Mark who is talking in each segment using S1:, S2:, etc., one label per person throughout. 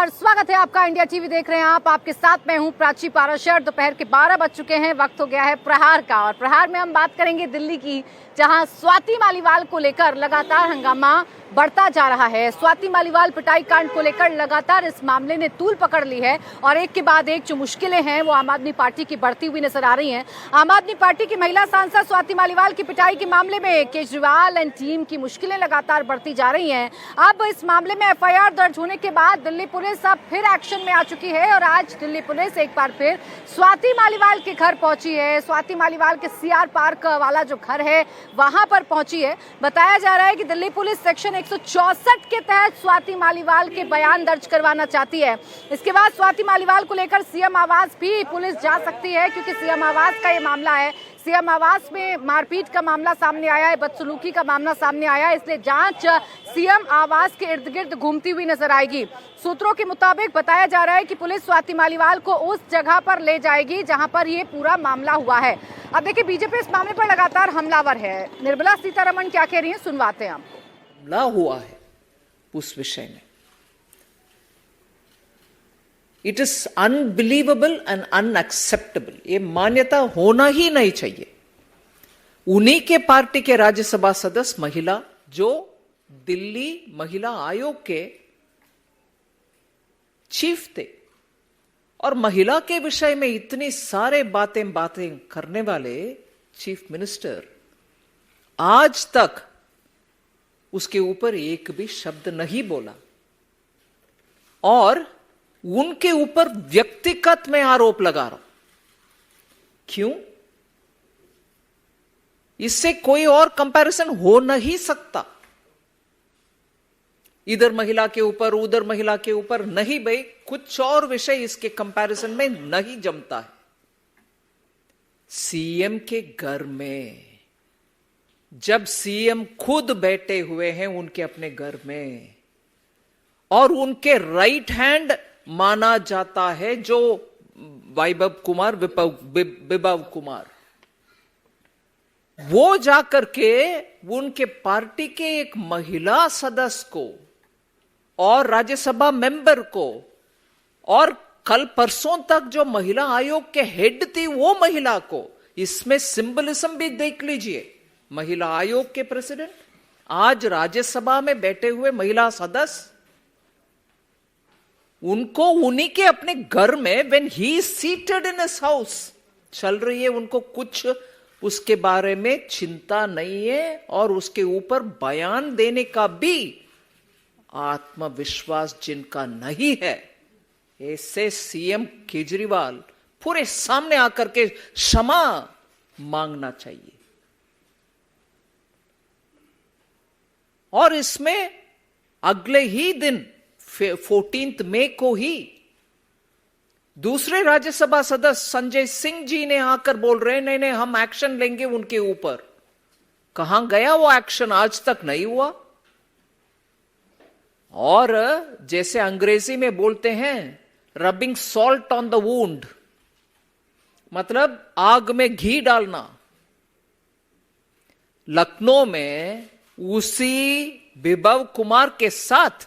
S1: नमस्कार, स्वागत है आपका। इंडिया टीवी देख रहे हैं आप। आपके साथ मैं हूं प्राची पाराशर। दोपहर के 12 बज चुके हैं, वक्त हो गया है प्रहार का। और प्रहार में हम बात करेंगे दिल्ली की, जहां स्वाति मालीवाल को लेकर लगातार हंगामा बढ़ता जा रहा है। स्वाति मालीवाल पिटाई कांड को लेकर लगातार इस मामले ने तूल पकड़ ली है और एक के बाद एक जो मुश्किलें हैं वो आम आदमी पार्टी की बढ़ती हुई नजर आ रही हैं। आम आदमी पार्टी की महिला सांसद स्वाति मालीवाल की पिटाई के मामले में केजरीवाल एंड टीम की मुश्किलें लगातार बढ़ती जा रही हैं। अब इस मामले में एफआईआर दर्ज होने के बाद दिल्ली पुलिस अब फिर एक्शन में आ चुकी है और आज दिल्ली पुलिस एक बार फिर स्वाति मालीवाल के घर पहुंची है। स्वाति मालीवाल के सीआर पार्क वाला जो घर है वहां पर पहुंची है। बताया जा रहा है कि दिल्ली पुलिस सेक्शन 164 के तहत स्वाति मालीवाल के बयान दर्ज करवाना चाहती है। इसके बाद स्वाति मालीवाल को लेकर सीएम आवास भी पुलिस जा सकती है, क्योंकि सीएम आवास का ये मामला है। सीएम आवास में मारपीट का मामला सामने आया है, बदसलूकी का मामला सामने आया है, इसलिए जांच सीएम आवास के इर्द गिर्द घूमती हुई नजर आएगी। सूत्रों के मुताबिक बताया जा रहा है कि पुलिस स्वाति मालीवाल को उस जगह पर ले जाएगी जहां पर ये पूरा मामला हुआ है। अब देखिए, बीजेपी इस मामले पर लगातार हमलावर है। निर्मला सीतारमण क्या कह रही है, सुनवाते हैं आपको।
S2: हमला हुआ है उस विषय में, it is unbelievable and unacceptable. ये मान्यता होना ही नहीं चाहिए। उन्हीं के पार्टी के राज्यसभा सदस्य महिला, जो दिल्ली महिला आयोग के चीफ थे और महिला के विषय में इतनी सारे बातें करने वाले चीफ मिनिस्टर, आज तक उसके ऊपर एक भी शब्द नहीं बोला और उनके ऊपर व्यक्तिगत में आरोप लगा रहा हूं। क्यों? इससे कोई और कंपैरिजन हो नहीं सकता। इधर महिला के ऊपर, उधर महिला के ऊपर नहीं भाई, कुछ और विषय इसके कंपैरिजन में नहीं जमता है। सीएम के घर में, जब सीएम खुद बैठे हुए हैं उनके अपने घर में और उनके राइट हैंड माना जाता है जो वैभव कुमार, विभव कुमार, वो जाकर के उनके पार्टी के एक महिला सदस्य को और राज्यसभा मेंबर को और कल परसों तक जो महिला आयोग के हेड थी वो महिला को, इसमें सिंबलिज्म भी देख लीजिए। महिला आयोग के प्रेसिडेंट, आज राज्यसभा में बैठे हुए महिला सदस्य, उनको उन्हीं के अपने घर में when he seated in his house चल रही है, उनको कुछ उसके बारे में चिंता नहीं है और उसके ऊपर बयान देने का भी आत्मविश्वास जिनका नहीं है, ऐसे सीएम केजरीवाल पूरे सामने आकर के क्षमा मांगना चाहिए। और इसमें अगले ही दिन 14 मई को ही दूसरे राज्यसभा सदस्य संजय सिंह जी ने आकर बोल रहे हैं नहीं नहीं हम एक्शन लेंगे उनके ऊपर। कहां गया वो एक्शन? आज तक नहीं हुआ। और जैसे अंग्रेजी में बोलते हैं, rubbing salt on the wound, मतलब आग में घी डालना। लखनऊ में उसी विभव कुमार के साथ,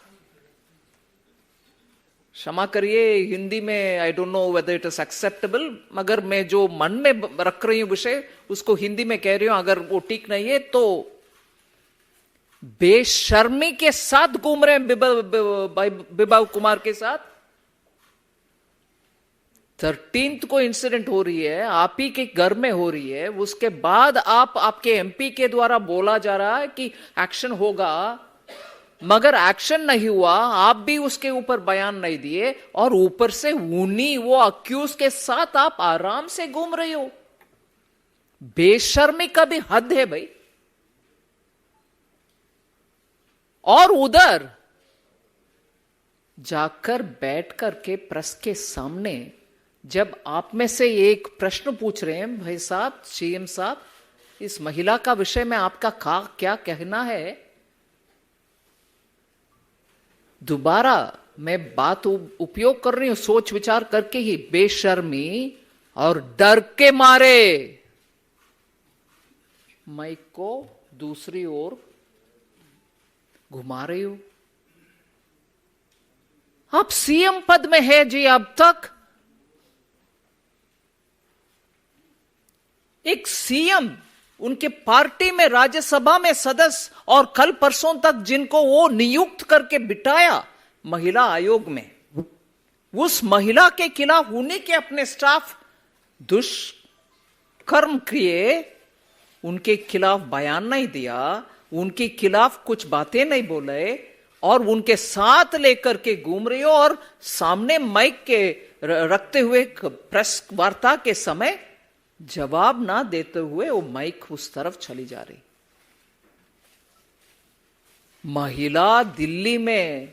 S2: क्षमा करिए हिंदी में, I don't know whether it is acceptable, मगर मैं जो मन में रख रही हूं विषय उसको हिंदी में कह रही हूं, अगर वो ठीक नहीं है तो बेशर्मी के साथ घूम रहे हैं विभव कुमार के साथ। 13 को इंसिडेंट हो रही है, आप ही के घर में हो रही है, उसके बाद आपके एमपी के द्वारा बोला जा रहा है कि एक्शन होगा, मगर एक्शन नहीं हुआ। आप भी उसके ऊपर बयान नहीं दिए और ऊपर से उन्हीं वो अक्यूज के साथ आप आराम से घूम रहे हो। बेशर्मी का भी हद है भाई। और उधर जाकर बैठ करके प्रेस के सामने जब आप में से एक प्रश्न पूछ रहे हैं, भाई साहब, सीएम साहब, इस महिला का विषय में आपका क्या कहना है, दोबारा मैं बात उपयोग कर रही हूं सोच विचार करके ही, बेशर्मी और डर के मारे माइक को दूसरी ओर घुमा रही हो। आप सीएम पद में है जी। अब तक एक सीएम, उनके पार्टी में राज्यसभा में सदस्य, और कल परसों तक जिनको वो नियुक्त करके बिठाया महिला आयोग में, उस महिला के खिलाफ उन्हीं के अपने स्टाफ दुष्कर्म किए, उनके खिलाफ बयान नहीं दिया, उनके खिलाफ कुछ बातें नहीं बोले, और उनके साथ लेकर के घूम रही हो, और सामने माइक के रखते हुए प्रेस वार्ता के समय जवाब ना देते हुए वो माइक उस तरफ चली जा रही। महिला दिल्ली में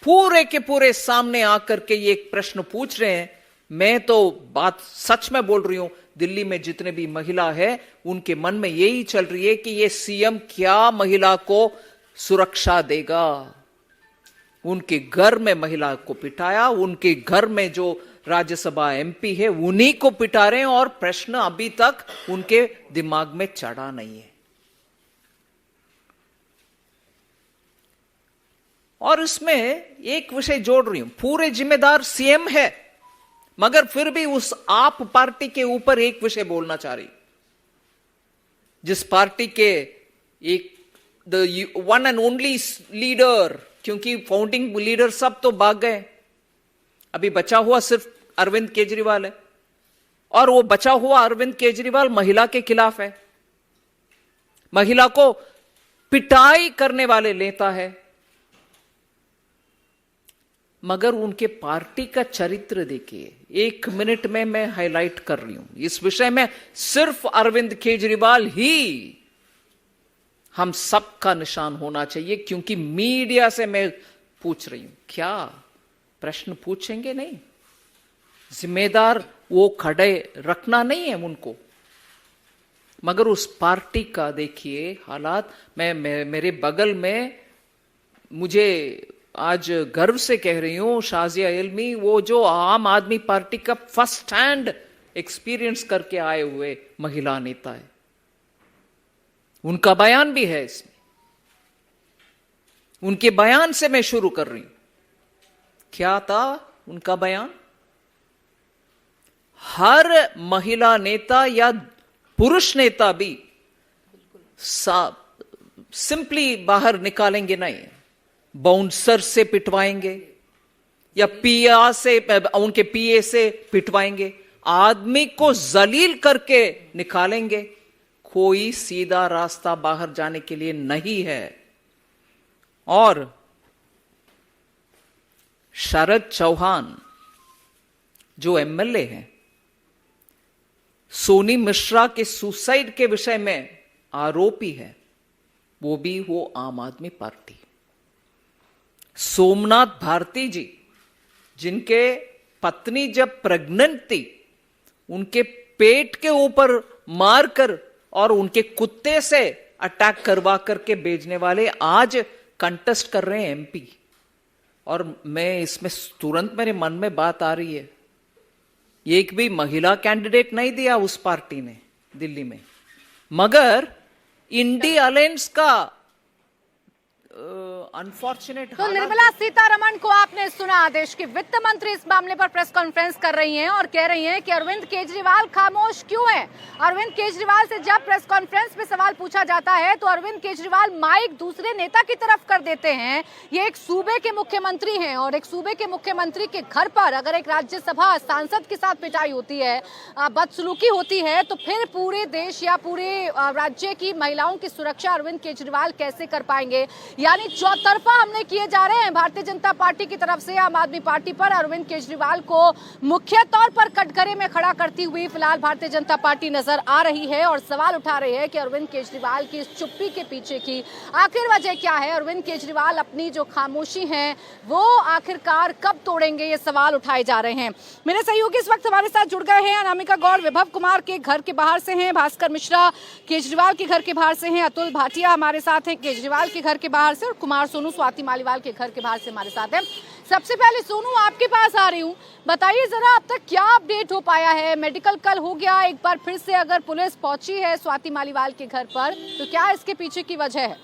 S2: पूरे के पूरे सामने आकर के ये एक प्रश्न पूछ रहे हैं। मैं तो बात सच में बोल रही हूं, दिल्ली में जितने भी महिला है उनके मन में यही चल रही है कि ये सीएम क्या महिला को सुरक्षा देगा। उनके घर में महिला को पिटाया, उनके घर में जो राज्यसभा एमपी है उन्हीं को पिटा रहे हैं, और प्रश्न अभी तक उनके दिमाग में चढ़ा नहीं है। और इसमें एक विषय जोड़ रही हूं, पूरे जिम्मेदार सीएम है, मगर फिर भी उस आप पार्टी के ऊपर एक विषय बोलना चाह रही, जिस पार्टी के एक वन एंड ओनली लीडर, क्योंकि फाउंडिंग लीडर सब तो भाग गए, अभी बचा हुआ सिर्फ अरविंद केजरीवाल है, और वो बचा हुआ अरविंद केजरीवाल महिला के खिलाफ है, महिला को पिटाई करने वाले नेता है। मगर उनके पार्टी का चरित्र देखिए, 1 मिनट में मैं हाईलाइट कर रही हूं इस विषय में। सिर्फ अरविंद केजरीवाल ही हम सबका निशान होना चाहिए, क्योंकि मीडिया से मैं पूछ रही हूं, क्या प्रश्न पूछेंगे? नहीं, जिम्मेदार वो खड़े रखना नहीं है उनको। मगर उस पार्टी का देखिए हालात। मेरे बगल में, मुझे आज गर्व से कह रही हूं, शाजिया इल्मी, वो जो आम आदमी पार्टी का फर्स्ट हैंड एक्सपीरियंस करके आए हुए महिला नेता है, उनका बयान भी है इसमें। उनके बयान से मैं शुरू कर रही हूं। क्या था उनका बयान? हर महिला नेता या पुरुष नेता भी सिंपली बाहर निकालेंगे नहीं, बाउंसर से पिटवाएंगे या पीआ से, उनके पीए से पिटवाएंगे, आदमी को जलील करके निकालेंगे। कोई सीधा रास्ता बाहर जाने के लिए नहीं है। और शरद चौहान जो एमएलए हैं, सोनी मिश्रा के सुसाइड के विषय में आरोपी है, वो भी वो आम आदमी पार्टी। सोमनाथ भारती जी, जिनके पत्नी जब प्रेग्नेंट थी, उनके पेट के ऊपर मारकर और उनके कुत्ते से अटैक करवा करके भेजने वाले, आज कंटेस्ट कर रहे हैं एमपी। और मैं इसमें तुरंत मेरे मन में बात आ रही है, एक भी महिला कैंडिडेट नहीं दिया उस पार्टी ने दिल्ली में, मगर इंडी अलायंस का अनफॉर्चुनेट।
S1: तो निर्मला सीतारमण को आपने सुना, देश की वित्त मंत्री इस मामले पर प्रेस कॉन्फ्रेंस कर रही हैं और कह रही हैं कि अरविंद केजरीवाल खामोश क्यों हैं। अरविंद केजरीवाल से जब प्रेस कॉन्फ्रेंस में सवाल पूछा जाता है तो अरविंद केजरीवाल माइक दूसरे नेता की तरफ कर देते हैं। ये एक सूबे के मुख्यमंत्री हैं और एक सूबे के मुख्यमंत्री के घर पर अगर एक राज्यसभा सांसद के साथ पिटाई होती है, बदसलूकी होती है, तो फिर पूरे देश या पूरे राज्य की महिलाओं की सुरक्षा अरविंद केजरीवाल कैसे कर पाएंगे। यानी चौतरफा हमले किए जा रहे हैं भारतीय जनता पार्टी की तरफ से आम आदमी पार्टी पर। अरविंद केजरीवाल को मुख्य तौर पर कटघरे में खड़ा करती हुई फिलहाल भारतीय जनता पार्टी नजर आ रही है और सवाल उठा रही है कि अरविंद केजरीवाल की इस चुप्पी के पीछे की आखिर वजह क्या है। अरविंद केजरीवाल अपनी जो खामोशी है वो आखिरकार कब तोड़ेंगे, ये सवाल उठाए जा रहे हैं। मेरे सहयोगी इस वक्त हमारे साथ जुड़ गए हैं। अनामिका गौड़ विभव कुमार के घर के बाहर से हैं, भास्कर मिश्रा केजरीवाल के घर के बाहर से हैं, अतुल भाटिया हमारे साथ हैं केजरीवाल के घर के बाहर से, और कुमार सोनू स्वाति मालीवाल के घर के बाहर से हमारे साथ हैं। सबसे पहले सोनू आपके पास आ रही हूँ, बताइए जरा अब तक क्या अपडेट हो पाया है। मेडिकल कल हो गया, एक बार फिर से अगर पुलिस पहुंची है स्वाति मालीवाल के घर पर तो क्या इसके पीछे की वजह है?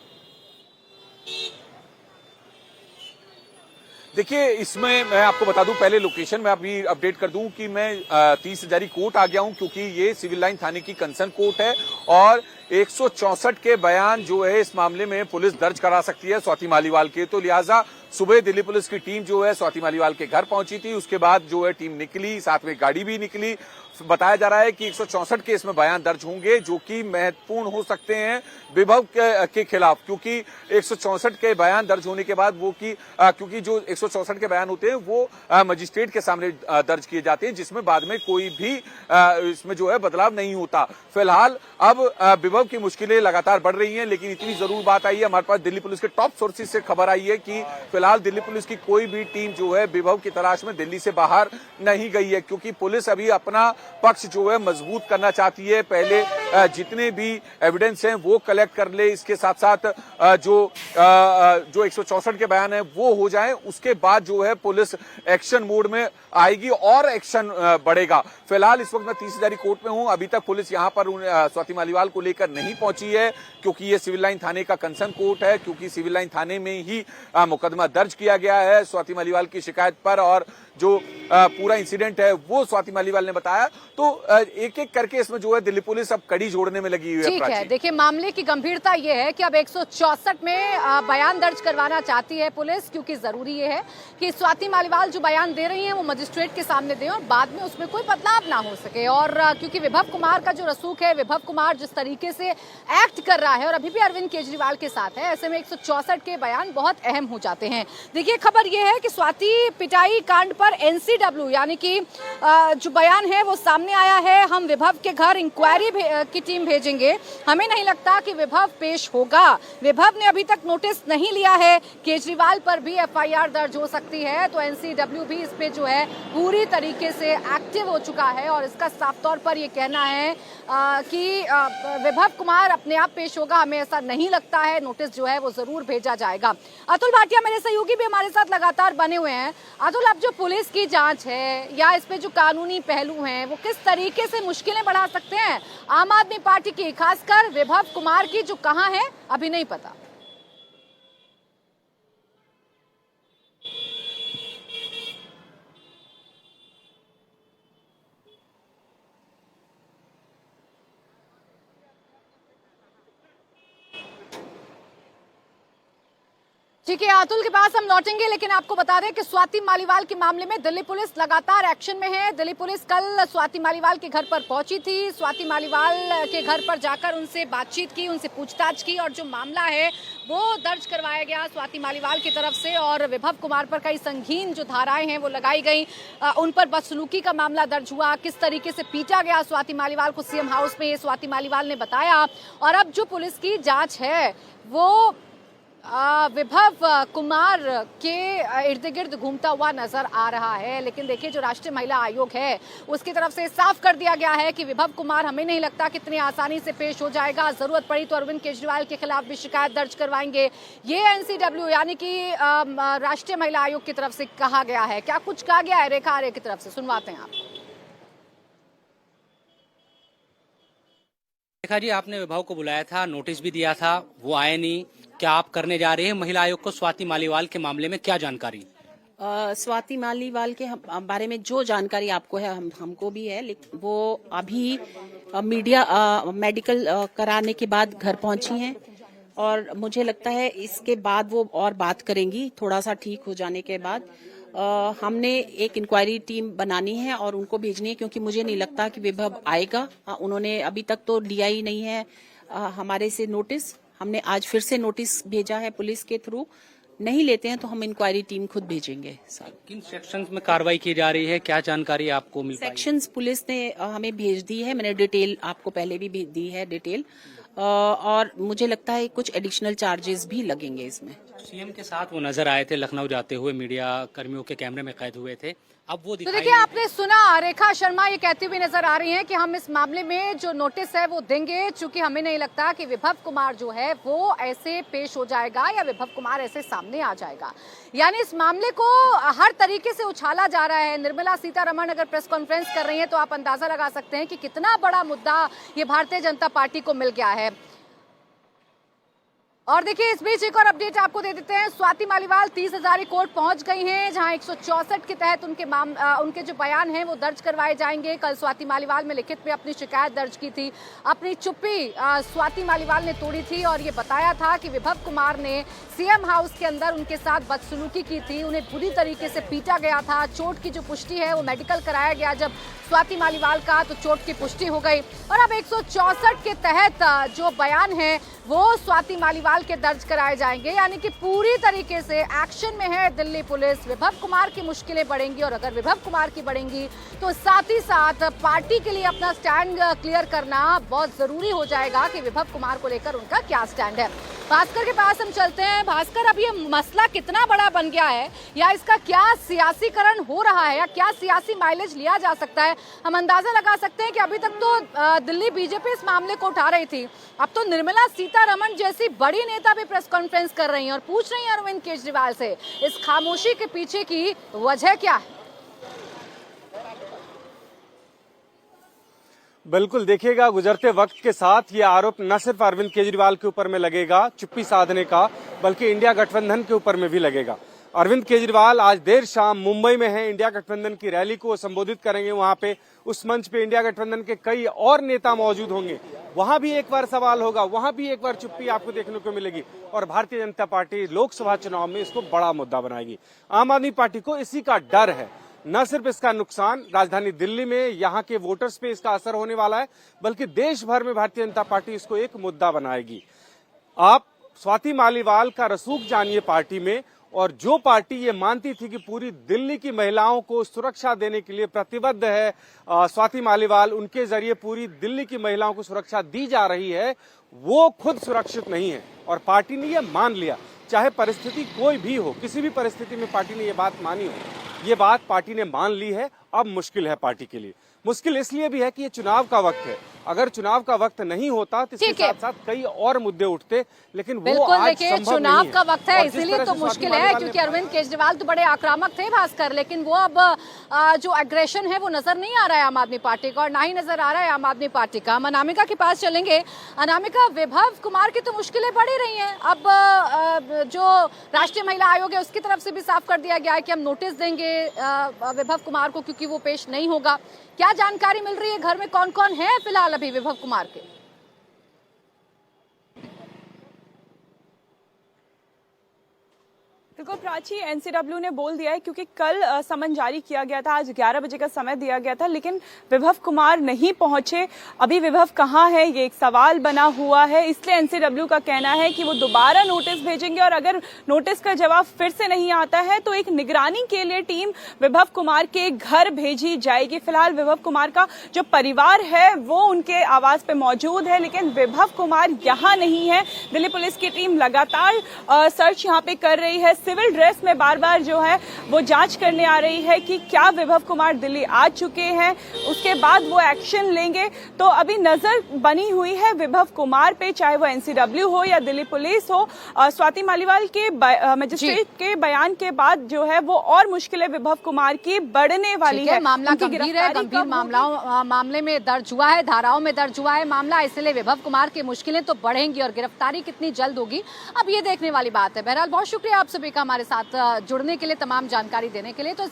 S3: देखिए, इसमें मैं आपको बता दूं, पहले लोकेशन में अभी अपडेट कर दूं कि मैं 30 हजारी कोर्ट आ गया हूं, क्योंकि ये सिविल लाइन थाने की कंसर्न कोर्ट है और 164 के बयान जो है इस मामले में पुलिस दर्ज करा सकती है स्वाति मालीवाल के। तो लिहाजा सुबह दिल्ली पुलिस की टीम जो है स्वाति मालीवाल के घर पहुंची थी, उसके बाद जो है टीम निकली, साथ में गाड़ी भी निकली। बताया जा रहा है कि 164 के इसमें बयान दर्ज होंगे जो कि महत्वपूर्ण हो सकते हैं विभव के खिलाफ, क्योंकि 164 के बयान दर्ज होने के बाद क्योंकि जो 164 के बयान होते हैं वो मजिस्ट्रेट के सामने दर्ज किए जाते हैं, जिसमें बाद में कोई भी इसमें जो है बदलाव नहीं होता। फिलहाल अब विभव की मुश्किलें लगातार बढ़ रही हैं, लेकिन इतनी जरूर बात आई है, हमारे पास दिल्ली पुलिस के टॉप सोर्सेज से खबर आई है कि फिलहाल दिल्ली पुलिस की कोई भी टीम जो है विभव की तलाश में दिल्ली से बाहर नहीं गई है, क्योंकि पुलिस अभी अपना पक्ष जो है मजबूत करना चाहती है। पहले जितने भी एविडेंस हैं वो कलेक्ट कर ले, इसके साथ साथ जो 164 के बयान है वो हो जाए, उसके बाद जो है पुलिस एक्शन मोड में आएगी और एक्शन बढ़ेगा। फिलहाल इस वक्त मैं 30 हजारी कोर्ट में हूं, अभी तक पुलिस यहां पर स्वाति मालीवाल को लेकर नहीं पहुंची है, क्योंकि ये सिविल लाइन थाने का कंसर्न कोर्ट है, क्योंकि सिविल लाइन थाने में ही मुकदमा दर्ज किया गया है स्वाति मालीवाल की शिकायत पर, और जो पूरा इंसिडेंट है वो स्वाति मालीवाल ने बताया। तो एक एक करके इसमें जो है दिल्ली पुलिस अब कड़ी जोड़ने में लगी हुई है।
S1: ठीक है, देखिए मामले की गंभीरता ये है कि अब 164 में बयान दर्ज करवाना चाहती है पुलिस, क्योंकि जरूरी ये है कि स्वाति मालीवाल जो बयान दे रही हैं वो मजिस्ट्रेट के सामने दें और बाद में उसमें कोई बदलाव ना हो सके। और क्योंकि विभव कुमार का जो रसूख है, विभव कुमार जिस तरीके से एक्ट कर रहा है और अभी भी अरविंद केजरीवाल के साथ है, ऐसे में 164 के बयान बहुत अहम हो जाते हैं। देखिए खबर ये है कि स्वाति पिटाई कांड पर NCW यानी कि जो बयान है वो सामने आया है। हम विभव के घर इंक्वायरी की टीम भेजेंगे, हमें नहीं लगता कि विभव पेश होगा। विभव ने अभी तक नोटिस नहीं लिया है, केजरीवाल पर भी FIR दर्ज हो सकती है, तो NCW भी इस पे जो है पूरी तरीके से एक्टिव हो चुका है और इसका साफ तौर पर ये कहना है कि विभव कुमार अपने आप पेश होगा, हमें ऐसा नहीं लगता है, नोटिस जो है वो जरूर भेजा जाएगा। अतुल भाटिया मेरे सहयोगी भी हमारे साथ लगातार बने हुए हैं। अतुल, अब जो पुलिस की जांच है या इस पे जो कानूनी पहलू हैं वो किस तरीके से मुश्किलें बढ़ा सकते हैं आम आदमी पार्टी की, खासकर विभव कुमार की जो कहां है अभी नहीं पता। ठीक है, अतुल के पास हम लौटेंगे, लेकिन आपको बता दें कि स्वाति मालीवाल के मामले में दिल्ली पुलिस लगातार एक्शन में है। दिल्ली पुलिस कल स्वाति मालीवाल के घर पर पहुंची थी, स्वाति मालीवाल के घर पर जाकर उनसे बातचीत की, उनसे पूछताछ की और जो मामला है वो दर्ज करवाया गया स्वाति मालीवाल की तरफ से और विभव कुमार पर कई संगीन जो धाराएं हैं वो लगाई गई। उन पर बदसलूकी का मामला दर्ज हुआ, किस तरीके से पीटा गया स्वाति मालीवाल को सीएम हाउस में, ये स्वाति मालीवाल ने बताया। और अब जो पुलिस की जांच है वो विभव कुमार के इर्द गिर्द घूमता हुआ नजर आ रहा है। लेकिन देखिए जो राष्ट्रीय महिला आयोग है उसकी तरफ से साफ कर दिया गया है कि विभव कुमार हमें नहीं लगता कितनी आसानी से पेश हो जाएगा, जरूरत पड़ी तो अरविंद केजरीवाल के खिलाफ भी शिकायत दर्ज करवाएंगे, ये NCW यानी कि राष्ट्रीय महिला आयोग की तरफ से कहा गया है। क्या कुछ कहा गया है रेखा आर्य की तरफ से, सुनवाते हैं आप।
S4: रेखा जी, आपने विभाग को बुलाया था, नोटिस भी दिया था, वो आए नहीं, क्या आप करने जा रहे हैं महिला आयोग को स्वाति मालीवाल के मामले में, क्या जानकारी?
S5: स्वाति मालीवाल के बारे में जो जानकारी आपको है हमको भी है, लेकिन वो अभी मेडिकल कराने के बाद घर पहुंची हैं और मुझे लगता है इसके बाद वो और बात करेंगी थोड़ा सा ठीक हो जाने के बाद। हमने एक इंक्वायरी टीम बनानी है और उनको भेजनी है, क्योंकि मुझे नहीं लगता कि विभव आएगा। उन्होंने अभी तक तो लिया ही नहीं है हमारे से नोटिस। हमने आज फिर से नोटिस भेजा है पुलिस के थ्रू, नहीं लेते हैं तो हम इंक्वायरी टीम खुद भेजेंगे।
S4: किन सेक्शंस में कार्रवाई की जा रही है, क्या जानकारी आपको मिल पाई?
S5: सेक्शंस पुलिस ने हमें भेज दी है, मैंने डिटेल आपको पहले भी भेज दी है डिटेल, और मुझे लगता है कुछ एडिशनल चार्जेस भी लगेंगे इसमें।
S4: सीएम के साथ वो नजर आए थे लखनऊ जाते हुए, मीडिया कर्मियों के कैमरे में कैद हुए थे, अब वो
S1: तो देखिए आपने सुना रेखा शर्मा ये कहती हुई नजर आ रही हैं कि हम इस मामले में जो नोटिस है वो देंगे, चूंकि हमें नहीं लगता कि विभव कुमार जो है वो ऐसे पेश हो जाएगा या विभव कुमार ऐसे सामने आ जाएगा। यानी इस मामले को हर तरीके से उछाला जा रहा है। निर्मला सीतारमण अगर प्रेस कॉन्फ्रेंस कर रही है तो आप अंदाजा लगा सकते हैं कि कितना बड़ा मुद्दा ये भारतीय जनता पार्टी को मिल गया है। और देखिए इस बीच एक और अपडेट आपको दे देते हैं। स्वाति मालीवाल 30 हजारी कोर्ट पहुंच गई हैं, जहां 164 के तहत उनके जो बयान हैं वो दर्ज करवाए जाएंगे। कल स्वाति मालीवाल में लिखित में अपनी शिकायत दर्ज की थी। अपनी चुप्पी स्वाति मालीवाल ने तोड़ी थी और ये बताया था कि विभव कुमार ने सीएम हाउस के अंदर उनके साथ बदसलूकी की थी, उन्हें बुरी तरीके से पीटा गया था। चोट की जो पुष्टि है वो मेडिकल कराया गया जब स्वाति मालीवाल का, तो चोट की पुष्टि हो गई। और अब 164 के तहत जो बयान है वो स्वाति मालीवाल के दर्ज कराए जाएंगे, यानी कि पूरी तरीके से एक्शन में है दिल्ली पुलिस। विभव कुमार की मुश्किलें बढ़ेंगी और अगर विभव कुमार की बढ़ेंगी तो साथ ही साथ पार्टी के लिए अपना स्टैंड क्लियर करना बहुत जरूरी हो जाएगा कि विभव कुमार को लेकर उनका क्या स्टैंड है। भास्कर के पास हम चलते हैं। भास्कर, अब ये मसला कितना बड़ा बन गया है या इसका क्या सियासीकरण हो रहा है या क्या सियासी माइलेज लिया जा सकता है? हम अंदाजा लगा सकते हैं कि अभी तक तो दिल्ली बीजेपी इस मामले को उठा रही थी, अब तो निर्मला सीतारमण जैसी बड़ी नेता भी प्रेस कॉन्फ्रेंस कर रही हैं और पूछ रही हैं अरविंद केजरीवाल से इस खामोशी के पीछे की वजह क्या है?
S6: बिल्कुल, देखिएगा गुजरते वक्त के साथ ये आरोप न सिर्फ अरविंद केजरीवाल के ऊपर में लगेगा चुप्पी साधने का, बल्कि इंडिया गठबंधन के ऊपर में भी लगेगा। अरविंद केजरीवाल आज देर शाम मुंबई में है, इंडिया गठबंधन की रैली को संबोधित करेंगे। वहां पे उस मंच पे इंडिया गठबंधन के कई और नेता मौजूद होंगे, वहां भी एक बार सवाल होगा, वहां भी एक बार चुप्पी आपको देखने को मिलेगी और भारतीय जनता पार्टी लोकसभा चुनाव में इसको बड़ा मुद्दा बनाएगी। आम आदमी पार्टी को इसी का डर है, न सिर्फ इसका नुकसान राजधानी दिल्ली में यहाँ के वोटर्स पे इसका असर होने वाला है, बल्कि देश भर में भारतीय जनता पार्टी इसको एक मुद्दा बनाएगी। आप स्वाति मालीवाल का रसूख जानिए पार्टी में, और जो पार्टी ये मानती थी कि पूरी दिल्ली की महिलाओं को सुरक्षा देने के लिए प्रतिबद्ध है स्वाति मालीवाल, उनके जरिए पूरी दिल्ली की महिलाओं को सुरक्षा दी जा रही है, वो खुद सुरक्षित नहीं है और पार्टी ने ये मान लिया। चाहे परिस्थिति कोई भी हो, किसी भी परिस्थिति में पार्टी ने ये बात मानी हो, ये बात पार्टी ने मान ली है। अब मुश्किल है पार्टी के लिए, मुश्किल इसलिए भी है कि ये चुनाव का वक्त है। अगर चुनाव का वक्त नहीं होता तो इसके साथ साथ कई और मुद्दे उठते, लेकिन वो आज
S1: देखिए चुनाव का वक्त है इसीलिए तो मुश्किल है, क्योंकि अरविंद केजरीवाल तो बड़े आक्रामक थे भास्कर, लेकिन वो अब जो एग्रेशन है वो नजर नहीं आ रहा है आम आदमी पार्टी का और ना ही नजर आ रहा है आम आदमी पार्टी का। हम अनामिका के पास चलेंगे। अनामिका, विभव कुमार की तो मुश्किलें बढ़ ही रही हैं। अब जो राष्ट्रीय महिला आयोग है उसकी तरफ से भी साफ कर दिया गया है कि हम नोटिस देंगे विभव कुमार को क्योंकि वो पेश नहीं होगा। क्या जानकारी मिल रही है? घर में कौन कौन है फिलहाल अभी विभव कुमार के?
S7: देखो प्राची, एनसीडब्ल्यू ने बोल दिया है क्योंकि कल समन जारी किया गया था, आज 11 बजे का समय दिया गया था, लेकिन विभव कुमार नहीं पहुंचे। अभी विभव कहां है ये एक सवाल बना हुआ है, इसलिए एनसीडब्ल्यू का कहना है कि वो दोबारा नोटिस भेजेंगे और अगर नोटिस का जवाब फिर से नहीं आता है तो एक निगरानी के लिए टीम विभव कुमार के घर भेजी जाएगी। फिलहाल विभव कुमार का जो परिवार है वो उनके आवास पे मौजूद है, लेकिन विभव कुमार यहाँ नहीं है। दिल्ली पुलिस की टीम लगातार सर्च यहाँ पे कर रही है, सिविल ड्रेस में बार बार जो है वो जांच करने आ रही है कि क्या विभव कुमार दिल्ली आ चुके हैं, उसके बाद वो एक्शन लेंगे। तो अभी नजर बनी हुई है विभव कुमार पे, चाहे वो एनसीडब्ल्यू हो या दिल्ली पुलिस हो। स्वाति मालीवाल के मजिस्ट्रेट के बयान के बाद जो है वो और मुश्किलें विभव कुमार की बढ़ने वाली है।
S1: मामला गंभीर है, गंभीर मामले में दर्ज हुआ है, धाराओं में दर्ज हुआ है मामला, इसलिए विभव कुमार की मुश्किलें तो बढ़ेंगी और गिरफ्तारी कितनी जल्द होगी अब ये देखने वाली बात है। बहरहाल बहुत शुक्रिया आप सभी का हमारे साथ जुड़ने के लिए, तमाम जानकारी देने के लिए। तो